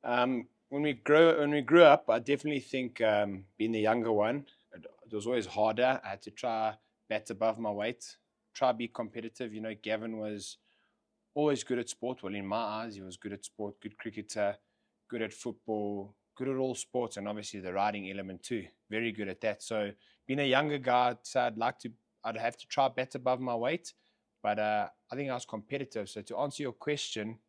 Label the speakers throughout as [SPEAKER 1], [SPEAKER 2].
[SPEAKER 1] When we grew up, I definitely think being the younger one, it was always harder. I had to try bat above my weight, try be competitive. Gavin was always good at sport. Well, in my eyes, he was good at sport, good cricketer, good at football, good at all sports, and obviously the riding element too. Very good at that. So being a younger guy, I'd have to try bat above my weight, but I think I was competitive. So to answer your question,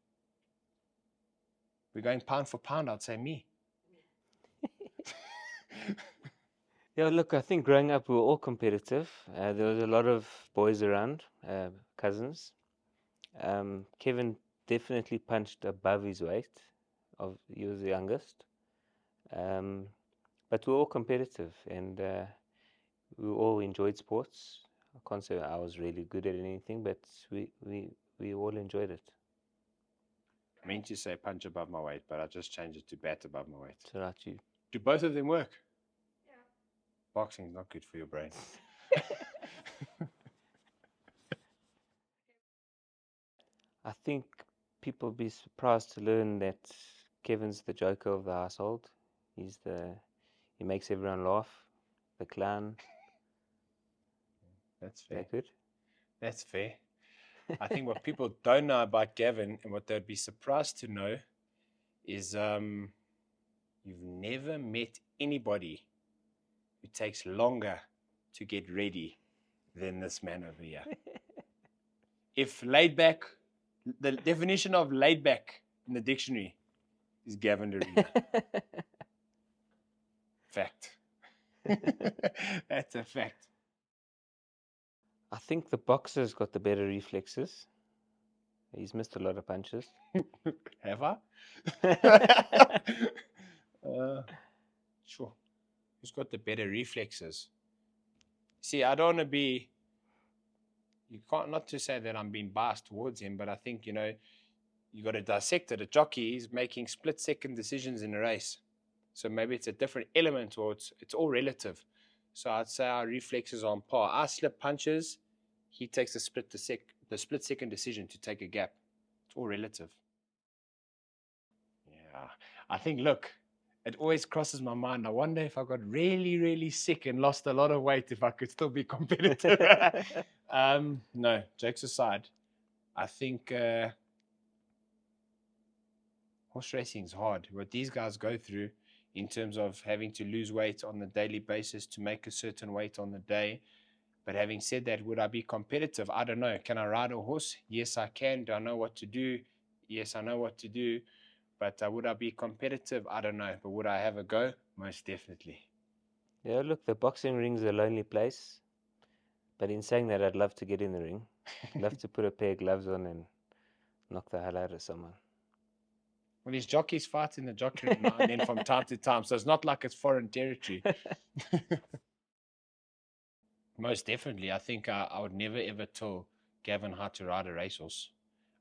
[SPEAKER 1] we're going pound for pound. I'd say me.
[SPEAKER 2] Yeah, look, I think growing up we were all competitive. There was a lot of boys around, cousins. Kevin definitely punched above his weight. He was the youngest. But we were all competitive, and we all enjoyed sports. I can't say I was really good at anything, but we all enjoyed it.
[SPEAKER 1] I meant to say punch above my weight, but I just changed it to bat above my weight.
[SPEAKER 2] So right, you.
[SPEAKER 1] Do both of them work? Yeah. Boxing is not good for your brain.
[SPEAKER 2] I think people be surprised to learn that Kevin's the joker of the household. He makes everyone laugh. The clown.
[SPEAKER 1] That's
[SPEAKER 2] Is
[SPEAKER 1] fair.
[SPEAKER 2] that good?
[SPEAKER 1] That's fair. I think what people don't know about Gavin and what they'd be surprised to know is you've never met anybody who takes longer to get ready than this man over here. If laid back, the definition of laid back in the dictionary is Gavin Lerena. Fact. That's a fact.
[SPEAKER 2] I think the boxer's got the better reflexes. He's missed a lot of punches.
[SPEAKER 1] Have I? Sure. Who's got the better reflexes? See, I don't want to be. You can't, not to say that I'm being biased towards him, but I think, you got to dissect it. A jockey is making split-second decisions in a race. So maybe it's a different element, or it's all relative. So I'd say our reflexes are on par. I slip punches, he takes the split-second decision to take a gap. It's all relative. Yeah. I think, look, it always crosses my mind. I wonder if I got really, really sick and lost a lot of weight, if I could still be competitive. No, jokes aside, I think horse racing is hard. What these guys go through in terms of having to lose weight on a daily basis to make a certain weight on the day. But having said that, would I be competitive? I don't know. Can I ride a horse? Yes, I can. Do I know what to do? Yes, I know what to do. But would I be competitive? I don't know. But would I have a go? Most definitely.
[SPEAKER 2] Yeah, look, the boxing ring's a lonely place. But in saying that, I'd love to get in the ring. Love to put a pair of gloves on and knock the hell out of someone.
[SPEAKER 1] Well, these jockeys fight in the jockey ring now and then from time to time. So it's not like it's foreign territory. Most definitely. I think I would never ever tell Gavin how to ride a racehorse.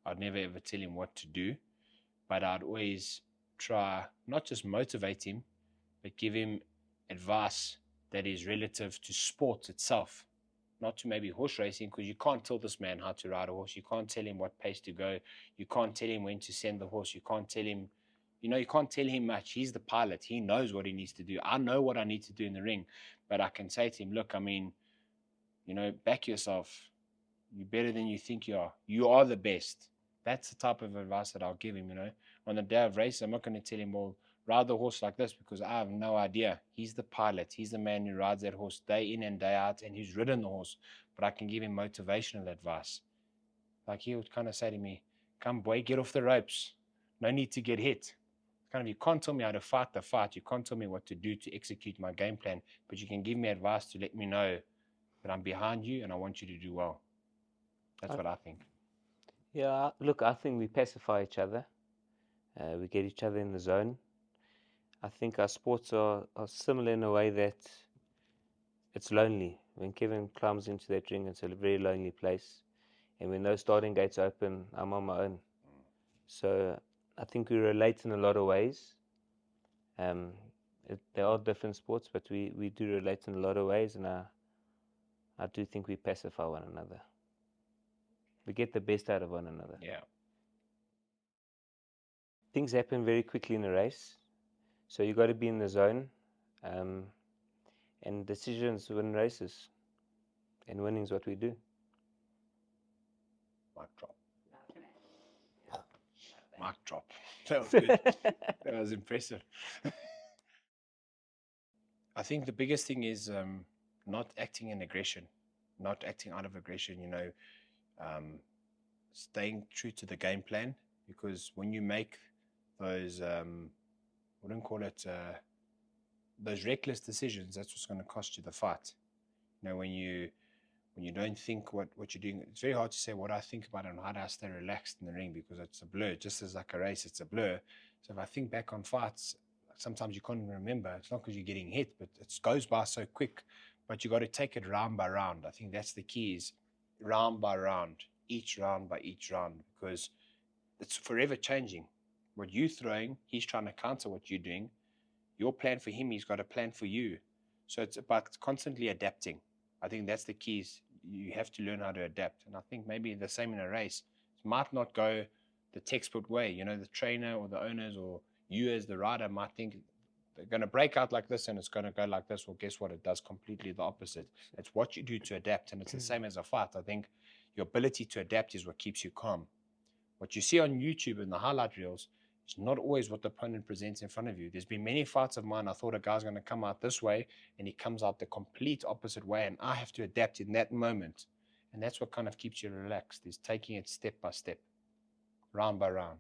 [SPEAKER 1] I'd never ever tell him what to do. But I'd always try not just motivate him, but give him advice that is relative to sport itself, not to maybe horse racing, because you can't tell this man how to ride a horse. You can't tell him what pace to go. You can't tell him when to send the horse. You can't tell him, you can't tell him much. He's the pilot. He knows what he needs to do. I know what I need to do in the ring, but I can say to him, look, I mean, back yourself. You're better than you think you are. You are the best. That's the type of advice that I'll give him, On the day of race, I'm not going to tell him, well, ride the horse like this, because I have no idea. He's the pilot. He's the man who rides that horse day in and day out, and who's ridden the horse. But I can give him motivational advice. Like he would kind of say to me, come boy, get off the ropes. No need to get hit. Kind of, you can't tell me how to fight the fight. You can't tell me what to do to execute my game plan, but you can give me advice to let me know that I'm behind you and I want you to do well. That's what I think.
[SPEAKER 2] Yeah, look, I think we pacify each other. We get each other in the zone. I think our sports are similar in a way that it's lonely. When Kevin climbs into that ring, it's a very lonely place. And when those starting gates open, I'm on my own. So I think we relate in a lot of ways. They are different sports, but we do relate in a lot of ways, and I do think we pacify one another. We get the best out of one another.
[SPEAKER 1] Yeah.
[SPEAKER 2] things happen very quickly in a race, so you got to be in the zone, and decisions win races, and winning is what we do.
[SPEAKER 1] Mic drop. Mic drop. That was good. That was impressive. I think the biggest thing is not acting in aggression, not acting out of aggression, staying true to the game plan, because when you make those, wouldn't call it, those reckless decisions, that's what's going to cost you the fight. When you don't think what you're doing, it's very hard to say what I think about it and how do I stay relaxed in the ring, because it's a blur. Just as like a race, it's a blur. So if I think back on fights, sometimes you can't even remember. It's not because you're getting hit, but it goes by so quick. But you got to take it round by round. I think that's the key, is round by round, each round by each round, because it's forever changing. What you're throwing, he's trying to counter what you're doing. Your plan for him, he's got a plan for you. So it's about constantly adapting. I think that's the key, is you have to learn how to adapt. And I think maybe the same in a race. It might not go the textbook way. The trainer or the owners or you as the rider might think they're going to break out like this and it's going to go like this. Well, guess what? It does completely the opposite. It's what you do to adapt. And it's the same as a fight. I think your ability to adapt is what keeps you calm. What you see on YouTube in the highlight reels is not always what the opponent presents in front of you. There's been many fights of mine, I thought a guy's going to come out this way, and he comes out the complete opposite way, and I have to adapt in that moment. And that's what kind of keeps you relaxed, is taking it step by step, round by round,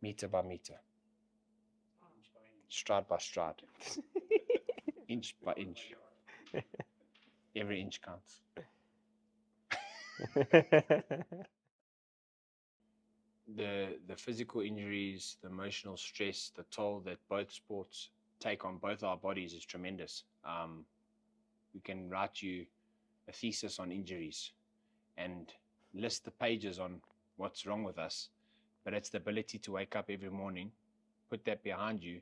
[SPEAKER 1] meter by meter, stride by stride, inch by inch. Every inch counts. The physical injuries, the emotional stress, the toll that both sports take on both our bodies is tremendous. We can write you a thesis on injuries and list the pages on what's wrong with us, but it's the ability to wake up every morning, put that behind you,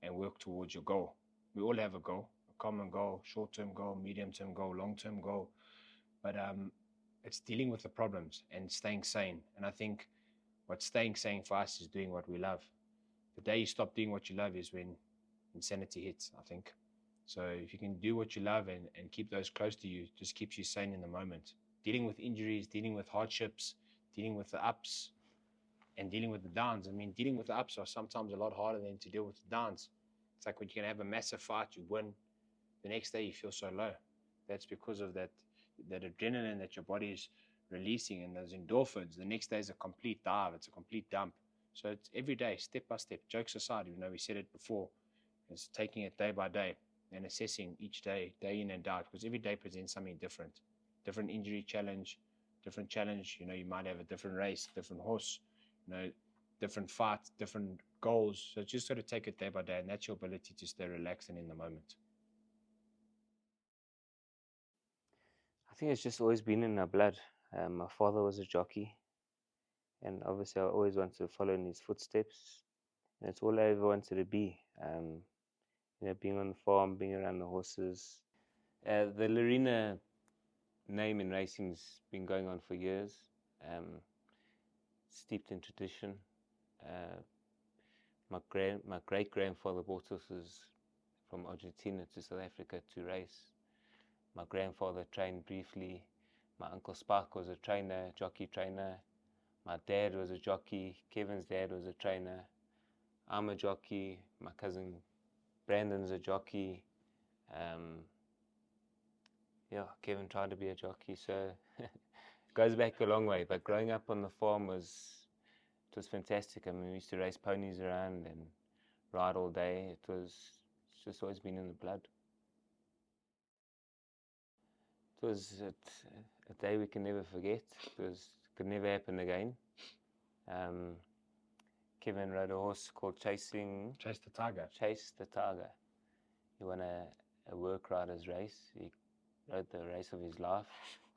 [SPEAKER 1] and work towards your goal. We all have a goal, a common goal, short-term goal, medium-term goal, long-term goal, but it's dealing with the problems and staying sane. And I think what staying sane for us is doing what we love. The day you stop doing what you love is when insanity hits, I think. So if you can do what you love and keep those close to you, it just keeps you sane in the moment. Dealing with injuries, dealing with hardships, dealing with the ups and dealing with the downs. I mean, dealing with the ups are sometimes a lot harder than to deal with the downs. It's like when you can have a massive fight, you win. The next day you feel so low. That's because of that adrenaline that your body is releasing and those endorphins. The next day is a complete dive. It's a complete dump. So it's every day, step by step. Jokes aside, even though we said it before, it's taking it day by day and assessing each day, day in and out, because every day presents something different. Different injury challenge, different challenge. You might have a different race, different horse, different fight, different goals. So just got to take it day by day, and that's your ability to stay relaxed and in the moment.
[SPEAKER 2] I think it's just always been in our blood. My father was a jockey, and obviously I always wanted to follow in his footsteps. And it's all I ever wanted to be. Being on the farm, being around the horses. The Lerena name in racing's been going on for years, steeped in tradition. My great grandfather brought horses from Argentina to South Africa to race. My grandfather trained briefly. My uncle Spark was a jockey trainer. My dad was a jockey. Kevin's dad was a trainer. I'm a jockey. My cousin Brandon's a jockey. Kevin tried to be a jockey, so it goes back a long way. But growing up on the farm was fantastic. I mean, we used to race ponies around and ride all day. It's just always been in the blood. It was a day we can never forget. Could never happen again. Kevin rode a horse called Chase
[SPEAKER 1] the Tiger.
[SPEAKER 2] Chase the Tiger. He won a work riders race. He rode the race of his life,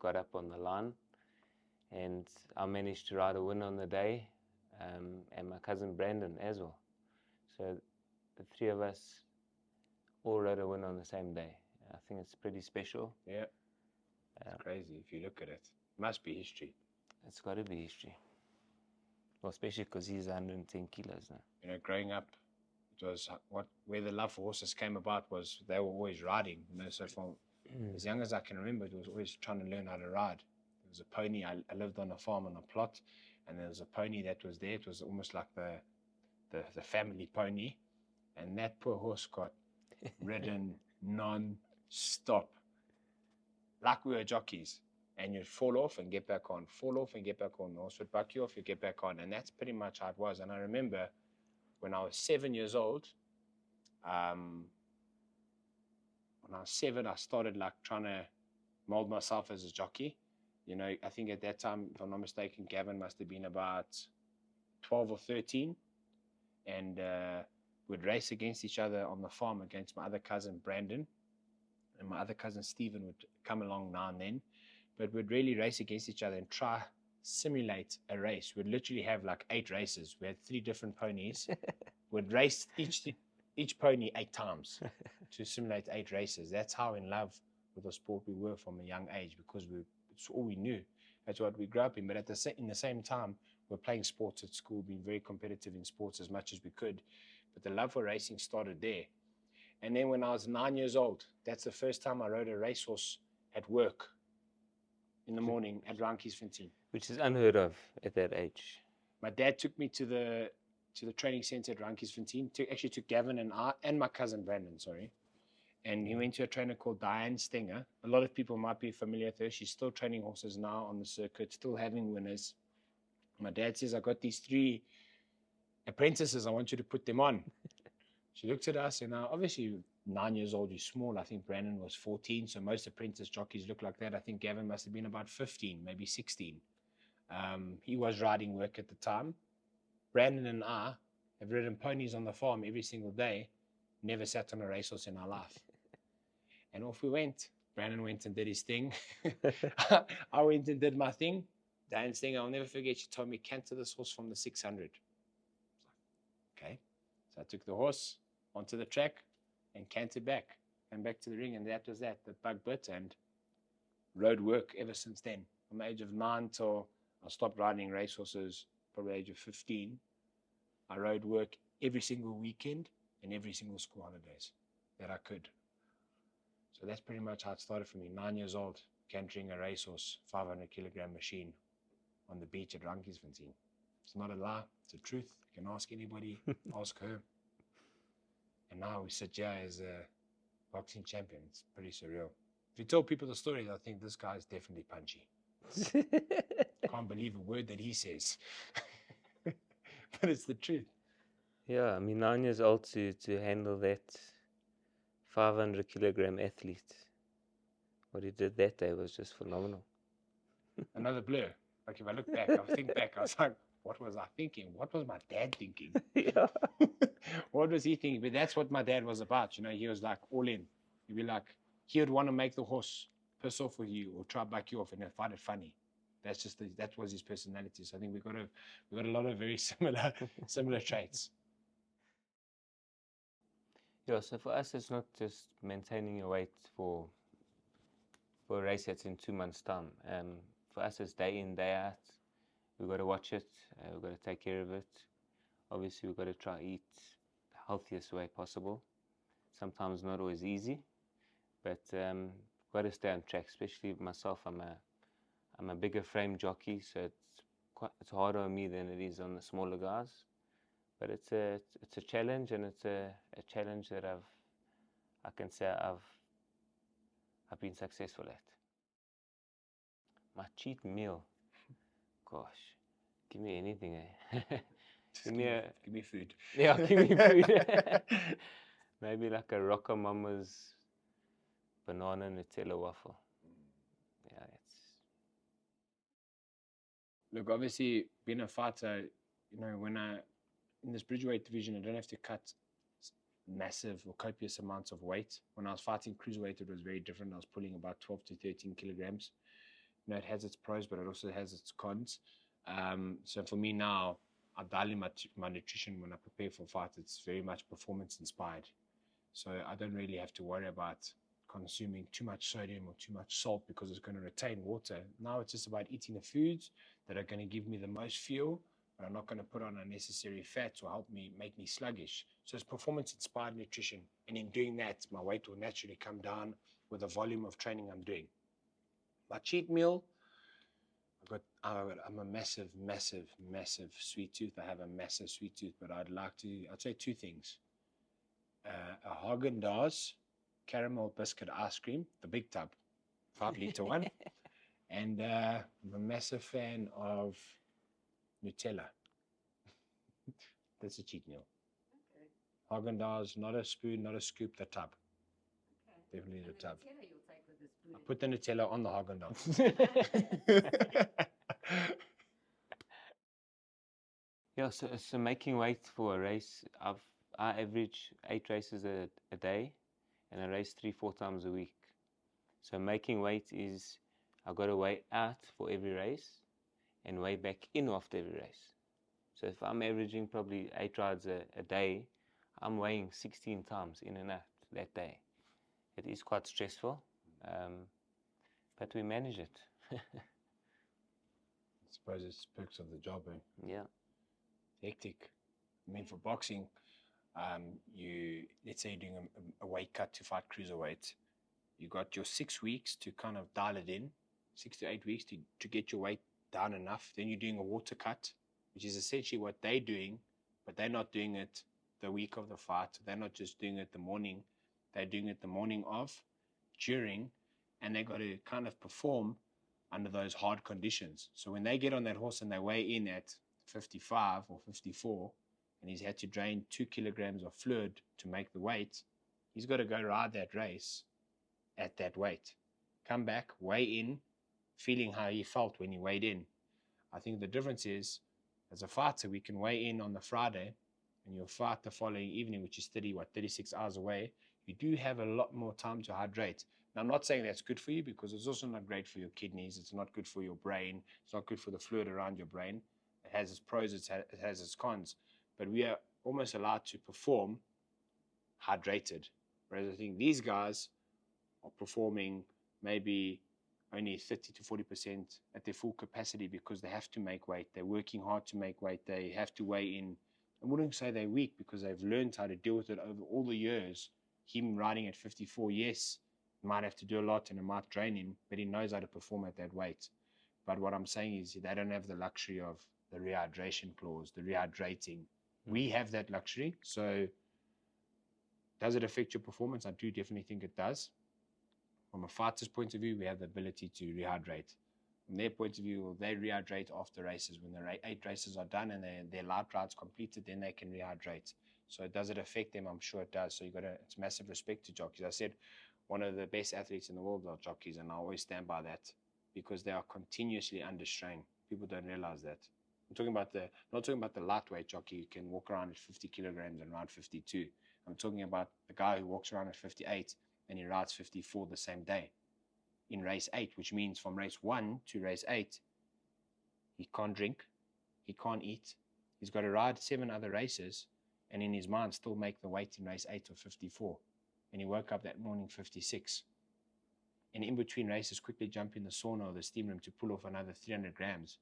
[SPEAKER 2] got up on the line, and I managed to ride a win on the day, and my cousin Brandon as well. So the three of us all rode a win on the same day. I think it's pretty special.
[SPEAKER 1] Yeah. It's crazy if you look at it. It must be history.
[SPEAKER 2] It's got to be history. Well, especially because he's 110 kilos now.
[SPEAKER 1] You know, growing up, it was where the love for horses came about was they were always riding. You know, so from as young as I can remember, it was always trying to learn how to ride. There was a pony. I lived on a farm on a plot, and there was a pony that was there. It was almost like the family pony, and that poor horse got ridden non-stop, like we were jockeys. And you'd fall off and get back on, fall off and get back on. The horse would buck you off, you get back on, and that's pretty much how it was. And I remember when I was 7 years old. When I was 7, I started like trying to mold myself as a jockey. You know, I think at that time, if I'm not mistaken, Gavin must have been about 12 or 13, and we'd race against each other on the farm against my other cousin Brandon, and my other cousin Stephen would come along now and then, but we'd really race against each other and try simulate a race. We'd literally have like 8 races. We had 3 different ponies. We'd race each pony 8 times to simulate 8 races. That's how in love with the sport we were from a young age, because it's all we knew. That's what we grew up in. But in the same time, we're playing sports at school, being very competitive in sports as much as we could. But the love for racing started there. And then when I was 9 years old, that's the first time I rode a racehorse at work in the morning at Rankiesfontein.
[SPEAKER 2] Which is unheard of at that age.
[SPEAKER 1] My dad took me to the training center at Rankiesfontein. Actually took Gavin and my cousin Brandon, sorry. And he went to a trainer called Diane Stenger. A lot of people might be familiar with her. She's still training horses now on the circuit, still having winners. My dad says, I got these 3 apprentices. I want you to put them on. She looked at us, and obviously 9 years old, you're small. I think Brandon was 14, so most apprentice jockeys look like that. I think Gavin must have been about 15, maybe 16. He was riding work at the time. Brandon and I have ridden ponies on the farm every single day, never sat on a racehorse in our life. And off we went. Brandon went and did his thing. I went and did my thing. Diane's thing, I'll never forget, she told me, canter this horse from the 600. Okay. So I took the horse onto the track and cantered back and back to the ring. And that was that. The bug bit, and rode work ever since then. From the age of 9 till I stopped riding racehorses, probably the age of 15. I rode work every single weekend and every single school holidays that I could. So that's pretty much how it started for me. 9 years old, cantering a racehorse, 500-kilogram machine on the beach at Rankiesfontein. It's not a lie, it's the truth. You can ask anybody, ask her. And now we sit here as a boxing champion. It's pretty surreal. If you tell people the story, they'll think this guy is definitely punchy. Can't believe a word that he says. But it's the truth.
[SPEAKER 2] Yeah, I mean, 9 years old to handle that 500-kilogram athlete. What he did that day was just phenomenal.
[SPEAKER 1] Another blur. Like if I look back, I think back, I was like, what was I thinking? What was my dad thinking?
[SPEAKER 2] Yeah.
[SPEAKER 1] What was he thinking? But that's what my dad was about. You know, he was like all in. He'd be like, he would want to make the horse piss off with you or try to back you off and find it funny. That's just that was his personality. So I think we got a lot of very similar traits.
[SPEAKER 2] Yeah, so for us, it's not just maintaining your weight for a race that's in 2 months' time. For us, it's day in, day out. We've got to watch it. We've got to take care of it. Obviously, we've got to try to eat the healthiest way possible. Sometimes not always easy, but we've got to stay on track. Especially myself, I'm a bigger frame jockey, so it's harder on me than it is on the smaller guys. But it's a challenge, and it's a challenge that I can say I've been successful at. My cheat meal, gosh, give me anything.
[SPEAKER 1] Give me food.
[SPEAKER 2] Yeah, give me food. Maybe like a Rocco Mama's banana Nutella waffle. Yeah,
[SPEAKER 1] Look, obviously, being a fighter, you know, in this bridgeweight division, I don't have to cut massive or copious amounts of weight. When I was fighting cruiserweight, it was very different. I was pulling about 12 to 13 kilograms. You know, it has its pros, but it also has its cons. So for me now, I dial in my nutrition when I prepare for fight. It's very much performance inspired. So I don't really have to worry about consuming too much sodium or too much salt because it's going to retain water. Now it's just about eating the foods that are going to give me the most fuel but I'm not going to put on unnecessary fats or make me sluggish. So it's performance-inspired nutrition. And in doing that, my weight will naturally come down with the volume of training I'm doing. My cheat meal, I'm a massive sweet tooth. I have a massive sweet tooth, but I'd say two things. A Haagen-Dazs caramel biscuit ice cream, the big tub, 5-liter one. And I'm a massive fan of Nutella. That's a cheat meal. Okay. Haagen-Dazs, not a spoon, not a scoop, the tub. Okay. Definitely the tub. Nutella you'll take with the spoon. I put the Nutella on the Haagen-Dazs.
[SPEAKER 2] Yeah, so making weight for a race, I average 8 races a day, and I race 3-4 times a week. So making weight is, I've got to weigh out for every race and weigh back in after every race. So if I'm averaging probably 8 rides a day, I'm weighing 16 times in and out that day. It is quite stressful, but we manage it.
[SPEAKER 1] I suppose it's perks of the job, eh?
[SPEAKER 2] Yeah.
[SPEAKER 1] Hectic. I mean, for boxing, let's say you're doing a weight cut to fight cruiserweight. You got your 6 weeks to kind of dial it in, 6 to 8 weeks to get your weight down enough. Then you're doing a water cut, which is essentially what they're doing, but they're not doing it the week of the fight. They're not just doing it the morning. They're doing it the morning of, during, and they got to kind of perform under those hard conditions. So when they get on that horse and they weigh in at 55 or 54, and he's had to drain 2 kilograms of fluid to make the weight, he's got to go ride that race at that weight. Come back, weigh in, feeling how he felt when he weighed in. I think the difference is, as a fighter, we can weigh in on the Friday, and you'll fight the following evening, which is 36 hours away. You do have a lot more time to hydrate. Now, I'm not saying that's good for you, because it's also not great for your kidneys. It's not good for your brain. It's not good for the fluid around your brain. It has its pros, it has its cons. But we are almost allowed to perform hydrated. Whereas I think these guys are performing maybe only 30 to 40% at their full capacity, because they have to make weight. They're working hard to make weight. They have to weigh in. I wouldn't say they're weak, because they've learned how to deal with it over all the years. Him riding at 54, yes, might have to do a lot and it might drain him, but he knows how to perform at that weight. But what I'm saying is they don't have the luxury of the rehydration clause, the rehydrating. We have that luxury. So does it affect your performance? I do definitely think it does. From a fighter's point of view, we have the ability to rehydrate. From their point of view, they rehydrate after races. When the 8 races are done and their light rides completed, then they can rehydrate. So does it affect them? I'm sure it does. So it's massive respect to jockeys. I said one of the best athletes in the world are jockeys, and I always stand by that, because they are continuously under strain. People don't realize that. I'm not talking about the lightweight jockey who can walk around at 50 kilograms and ride 52. I'm talking about the guy who walks around at 58 and he rides 54 the same day in race 8, which means from race 1 to race 8, he can't drink, he can't eat, he's got to ride 7 other races, and in his mind still make the weight in race 8 of 54. And he woke up that morning 56. And in between races, quickly jump in the sauna or the steam room to pull off another 300 grams,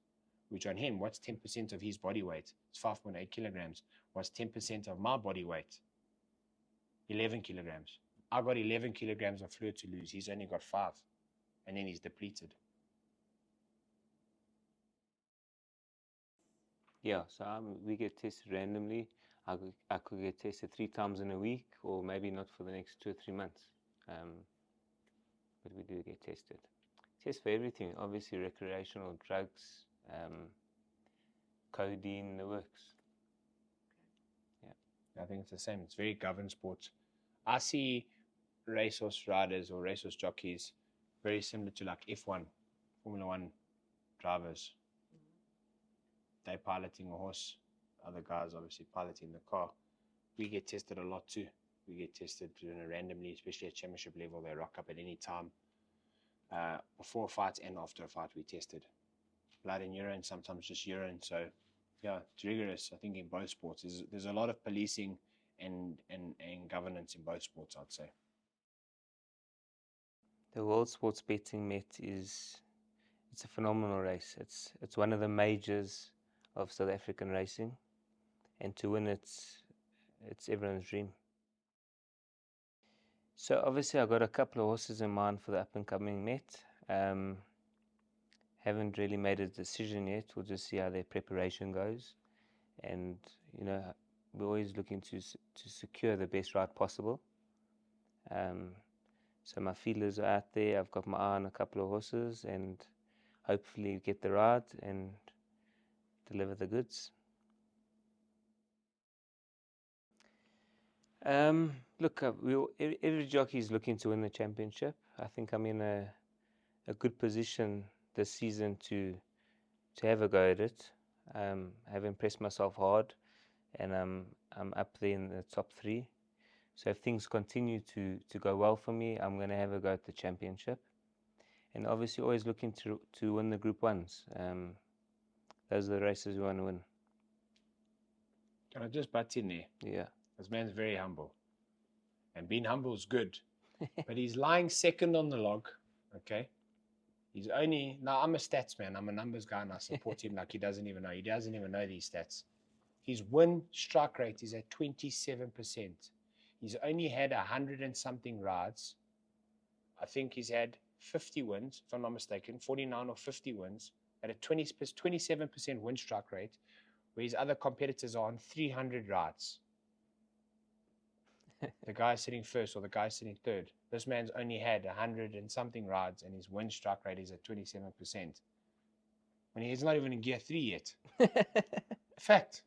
[SPEAKER 1] which on him, what's 10% of his body weight? It's 5.8 kilograms. What's 10% of my body weight? 11 kilograms. I got 11 kilograms of fluid to lose. He's only got 5. And then he's depleted.
[SPEAKER 2] Yeah, so we get tested randomly. I could get tested 3 times in a week, or maybe not for the next 2 or 3 months. But we do get tested. Test for everything, obviously recreational drugs, codeine, the works.
[SPEAKER 1] Yeah, I think it's the same. It's very governed sports. I see racehorse riders or racehorse jockeys very similar to like F1, Formula 1 drivers. They're piloting a horse, other guys obviously piloting the car. We get tested a lot too. We get tested randomly, especially at championship level. They rock up at any time. Before a fight and after a fight, we tested blood and urine, sometimes just urine. So yeah, it's rigorous. I think in both sports, there's a lot of policing and governance in both sports, I'd say.
[SPEAKER 2] The World Sports Betting Met it's a phenomenal race. It's one of the majors of South African racing, and to win it's everyone's dream. So obviously I got a couple of horses in mind for the up and coming Met. Haven't really made a decision yet. We'll just see how their preparation goes, and you know, we're always looking to secure the best ride possible. So my feelers are out there. I've got my eye on a couple of horses, and hopefully get the ride and deliver the goods. Look, every jockey is looking to win the championship. I think I'm in a good position this season to have a go at it. I've impressed myself hard, and I'm up there in the top 3. So if things continue to go well for me, I'm going to have a go at the championship. And obviously always looking to win the Group 1s. Those are the races we want to win.
[SPEAKER 1] Can I just butt in there?
[SPEAKER 2] Yeah.
[SPEAKER 1] This man's very humble. And being humble is good. But he's lying second on the log. Okay? He's only... Now, I'm a stats man. I'm a numbers guy, and I support him like he doesn't even know. He doesn't even know these stats. His win strike rate is at 27%. He's only had 100 and something rides. I think he's had 50 wins, if I'm not mistaken, 49 or 50 wins at a 27% win strike rate, where his other competitors are on 300 rides. The guy sitting first or the guy sitting third. This man's only had 100 and something rides, and his win strike rate is at 27%. When he's not even in gear 3 yet. Fact.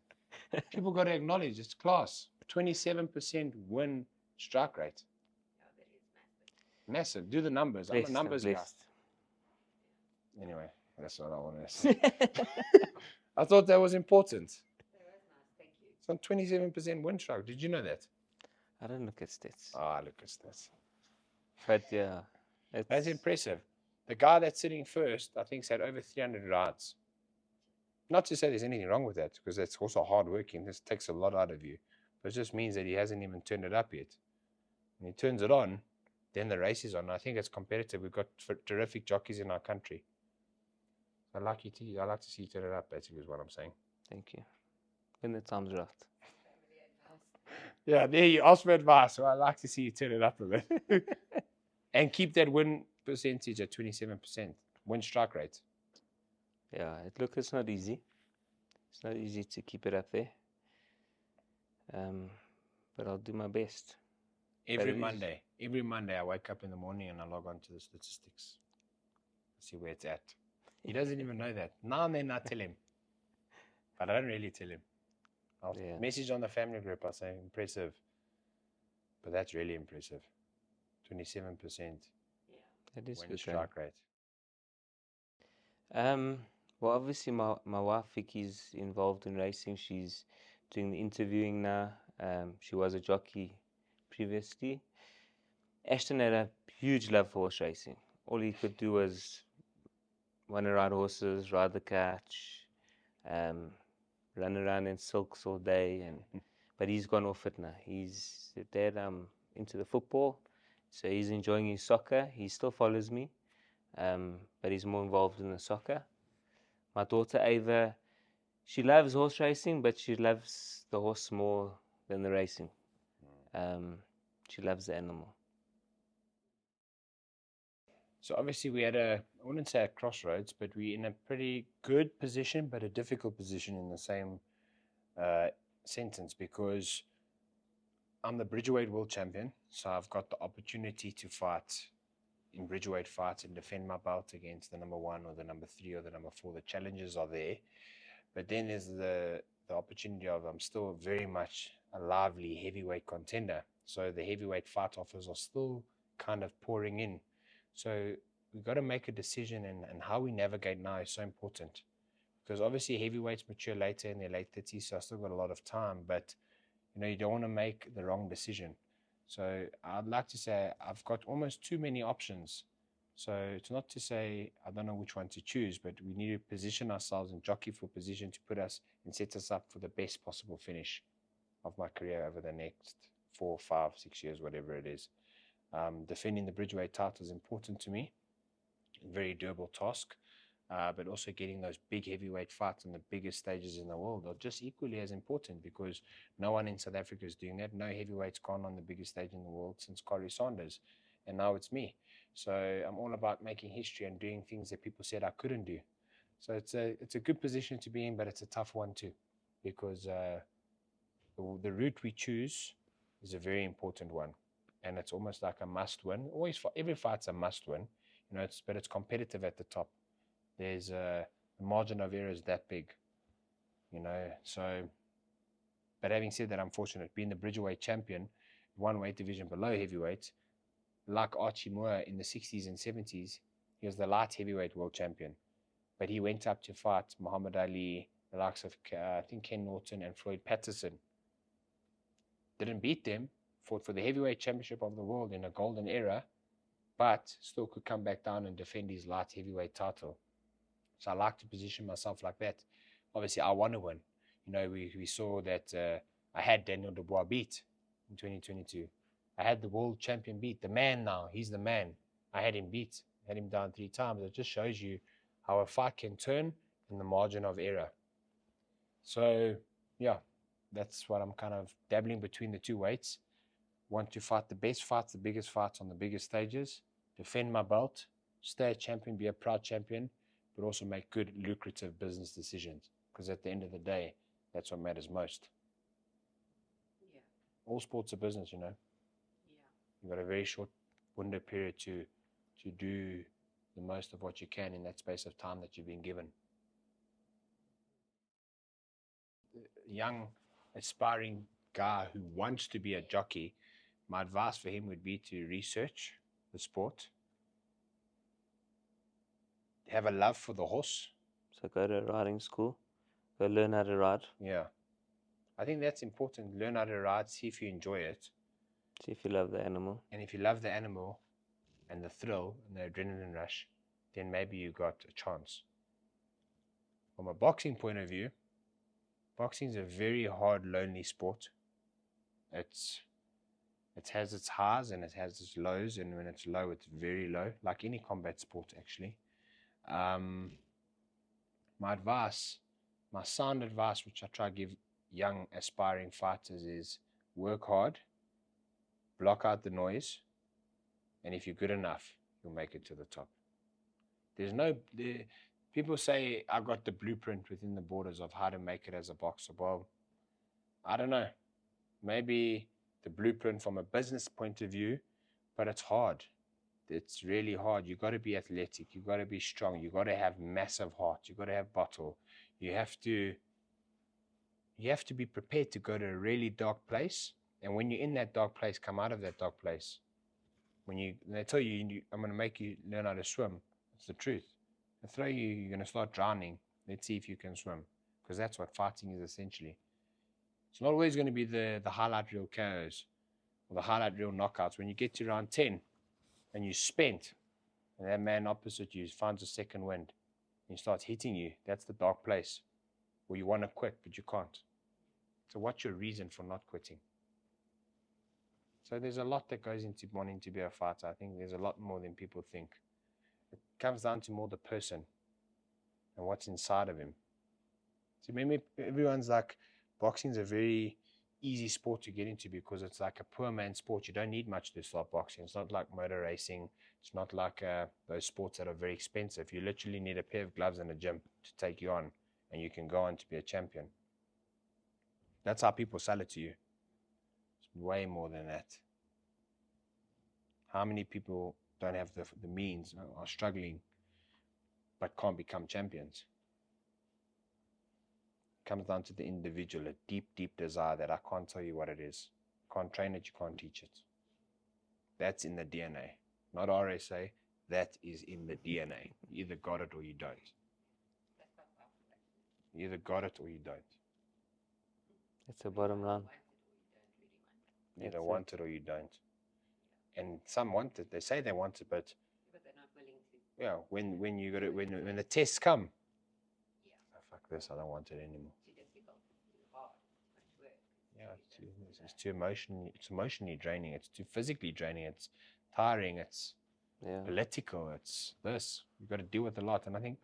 [SPEAKER 1] People got to acknowledge it's class. 27% win strike rate. Massive. Do the numbers. I'm a numbers guy. Anyway, that's what I wanted to say. I thought that was important. It's on 27% win strike. Did you know that?
[SPEAKER 2] I don't look at stats.
[SPEAKER 1] I look at stats.
[SPEAKER 2] But yeah,
[SPEAKER 1] that's impressive. The guy that's sitting first, I think, had over 300 rides. Not to say there's anything wrong with that, because that's also hard working. This takes a lot out of you. But it just means that he hasn't even turned it up yet. When he turns it on, then the race is on. I think it's competitive. We've got terrific jockeys in our country. I'd like to see you turn it up, basically, is what I'm saying.
[SPEAKER 2] Thank you. When the time's right.
[SPEAKER 1] Yeah, there you asked for advice. So I'd like to see you turn it up a bit. And keep that win percentage at 27%. Win strike rate.
[SPEAKER 2] Yeah, it's not easy. It's not easy to keep it up there. But I'll do my best.
[SPEAKER 1] Every Monday I wake up in the morning and I log on to the statistics. See where it's at. He doesn't even know that. Now and then I tell him. But I don't really tell him. I'll message on the family group. I'll say, impressive. But that's really impressive. 27%.
[SPEAKER 2] That is
[SPEAKER 1] win strike rate.
[SPEAKER 2] Well, obviously my wife Vicky's involved in racing. She's doing the interviewing now. She was a jockey previously. Ashton had a huge love for horse racing. All he could do was want to ride horses, ride the couch, run around in silks all day. But he's gone off it now. He's Dad, I'm into the football, so he's enjoying his soccer. He still follows me, but he's more involved in the soccer. My daughter Ava, she loves horse racing, but she loves the horse more than the racing. She loves the animal.
[SPEAKER 1] So obviously we had I wouldn't say a crossroads, but we're in a pretty good position, but a difficult position in the same sentence, because I'm the Bridgerweight World Champion, so I've got the opportunity to fight in Bridgerweight fights and defend my belt against the number 1 or the number 3 or the number 4. The challenges are there. But then there's the opportunity of I'm still very much a lively heavyweight contender. So the heavyweight fight offers are still kind of pouring in. So we've got to make a decision, and how we navigate now is so important. Because obviously heavyweights mature later in their late 30s, so I've still got a lot of time. But, you don't want to make the wrong decision. So I'd like to say I've got almost too many options. So it's not to say I don't know which one to choose, but we need to position ourselves and jockey for position to put us and set us up for the best possible finish of my career over the next 4, 5, 6 years, whatever it is. Defending the Bridgerweight title is important to me. A very doable task. but also getting those big heavyweight fights on the biggest stages in the world are just equally as important, because no one in South Africa is doing that. No heavyweight's gone on the biggest stage in the world since Corey Sanders, and now it's me. So I'm all about making history and doing things that people said I couldn't do. So it's a good position to be in, but it's a tough one too, because the route we choose is a very important one, and it's almost like a must win. Always, for every fight's a must win, but it's competitive at the top. There's a margin of error is that big, So, but having said that, I'm fortunate being the Bridgerweight champion, one weight division below heavyweight, like Archie Moore in the 60s and 70s. He was the light heavyweight world champion, but he went up to fight Muhammad Ali, the likes of I think Ken Norton and Floyd Patterson. Didn't beat them, fought for the heavyweight championship of the world in a golden era, but still could come back down and defend his light heavyweight title. So I like to position myself like that. Obviously, I want to win. We saw that I had Daniel Dubois beat in 2022. I had the world champion beat. The man now, he's the man. I had him beat, had him down 3 times. It just shows you how a fight can turn in the margin of error. So, yeah, that's what I'm kind of dabbling between the two weights. Want to fight the best fights, the biggest fights on the biggest stages, defend my belt, stay a champion, be a proud champion, but also make good, lucrative business decisions. Because at the end of the day, that's what matters most.
[SPEAKER 3] Yeah.
[SPEAKER 1] All sports are business,
[SPEAKER 3] Yeah.
[SPEAKER 1] You've got a very short window period to do the most of what you can in that space of time that you've been given. A young, aspiring guy who wants to be a jockey, my advice for him would be to research the sport, have a love for the horse.
[SPEAKER 2] So go to riding school, go learn how to ride.
[SPEAKER 1] Yeah. I think that's important. Learn how to ride, see if you enjoy it.
[SPEAKER 2] See if you love the animal.
[SPEAKER 1] And if you love the animal and the thrill and the adrenaline rush, then maybe you got a chance. From a boxing point of view, boxing is a very hard, lonely sport. It has its highs and it has its lows, and when it's low, it's very low, like any combat sport, actually. My advice, my sound advice, which I try to give young, aspiring fighters, is work hard, block out the noise, and if you're good enough, you'll make it to the top. People say I got the blueprint within the borders of how to make it as a boxer. Well, I don't know. Maybe the blueprint from a business point of view, but it's hard. It's really hard. You got to be athletic. You got to be strong. You got to have massive heart. You got to have bottle. You have to be prepared to go to a really dark place. And when you're in that dark place, come out of that dark place. When they tell you, I'm going to make you learn how to swim, it's the truth. They throw you, you're going to start drowning. Let's see if you can swim. Because that's what fighting is essentially. It's not always going to be the highlight reel KOs or the highlight reel knockouts. When you get to round 10 and you're spent, and that man opposite you finds a second wind and he starts hitting you, that's the dark place where you want to quit, but you can't. So what's your reason for not quitting? So there's a lot that goes into wanting to be a fighter. I think there's a lot more than people think. It comes down to more the person and what's inside of him. So maybe everyone's like, boxing is a very easy sport to get into because it's like a poor man's sport. You don't need much to start boxing. It's not like motor racing. It's not like those sports that are very expensive. You literally need a pair of gloves and a gym to take you on, and you can go on to be a champion. That's how people sell it to you. It's way more than that. How many people don't have the means, are struggling, but can't become champions? It comes down to the individual, a deep, deep desire that I can't tell you what it is. Can't train it, you can't teach it. That's in the DNA. Not RSA, that is in the DNA. You either got it or you don't. You either got it or you don't.
[SPEAKER 2] That's the bottom line.
[SPEAKER 1] You either want it or you don't. And some want it. They say they want it, but
[SPEAKER 3] they're not willing to.
[SPEAKER 1] yeah, when you got it, when the tests come, oh, fuck this, I don't want it anymore.
[SPEAKER 3] Too difficult, too hard, too much work.
[SPEAKER 1] Yeah, it's too emotionally. It's emotionally draining. It's too physically draining. It's tiring. It's political. It's this. You've got to deal with a lot, and I think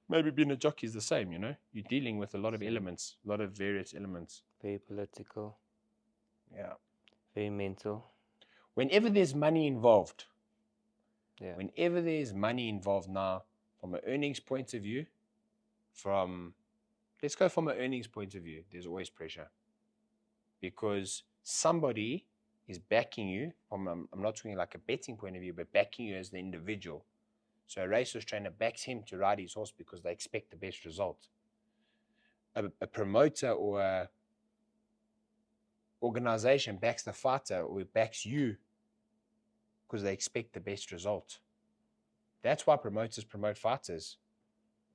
[SPEAKER 1] Maybe being a jockey is the same, you know? You're dealing with a lot of
[SPEAKER 2] Same.
[SPEAKER 1] elements, a lot of various elements.
[SPEAKER 2] Very political,
[SPEAKER 1] Yeah.
[SPEAKER 2] very mental.
[SPEAKER 1] Whenever there's money involved,
[SPEAKER 2] Yeah.
[SPEAKER 1] whenever there's money involved now, from an earnings point of view, let's go from an earnings point of view, there's always pressure. Because somebody is backing you from, I'm not talking like a betting point of view, but backing you as the individual. So a racehorse trainer backs him to ride his horse because they expect the best result. A promoter or a organization backs the fighter or backs you because they expect the best result. That's why promoters promote fighters.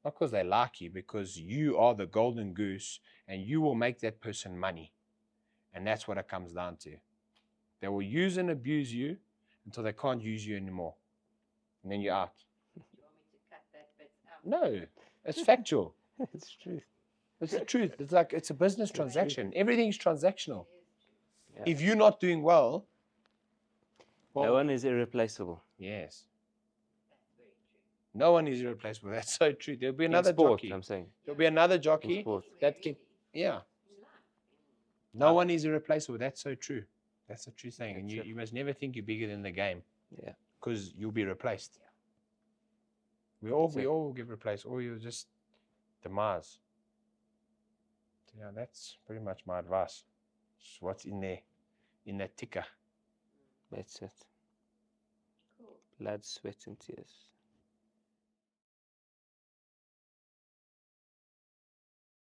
[SPEAKER 1] Not because they like you, because you are the golden goose and you will make that person money. And that's what it comes down to. They will use and abuse you until they can't use you anymore. And then you're out.
[SPEAKER 3] Do you want me to cut that bit out?
[SPEAKER 1] No, it's factual.
[SPEAKER 2] It's true.
[SPEAKER 1] It's the truth. It's like it's a business transaction. Everything's transactional.
[SPEAKER 3] It is true.
[SPEAKER 2] Yeah.
[SPEAKER 1] If you're not doing well,
[SPEAKER 2] No one is irreplaceable.
[SPEAKER 1] yes,
[SPEAKER 3] That's very true.
[SPEAKER 1] no one is irreplaceable. That's so true. There'll be another
[SPEAKER 2] In sport,
[SPEAKER 1] jockey.
[SPEAKER 2] I'm saying.
[SPEAKER 1] There'll be another
[SPEAKER 2] In
[SPEAKER 1] jockey
[SPEAKER 2] sport.
[SPEAKER 1] that can, yeah.
[SPEAKER 3] In life.
[SPEAKER 1] No one is irreplaceable. That's so true. That's a true thing. And
[SPEAKER 2] That's it.
[SPEAKER 1] you must never think you're bigger than the game
[SPEAKER 2] Yeah.
[SPEAKER 1] because you'll be replaced.
[SPEAKER 2] That's
[SPEAKER 1] We
[SPEAKER 2] it.
[SPEAKER 1] all get replaced, or you'll just demise. So yeah, that's pretty much my advice. It's what's in there, in that ticker.
[SPEAKER 2] That's it.
[SPEAKER 3] Cool.
[SPEAKER 2] Blood, sweat, and tears.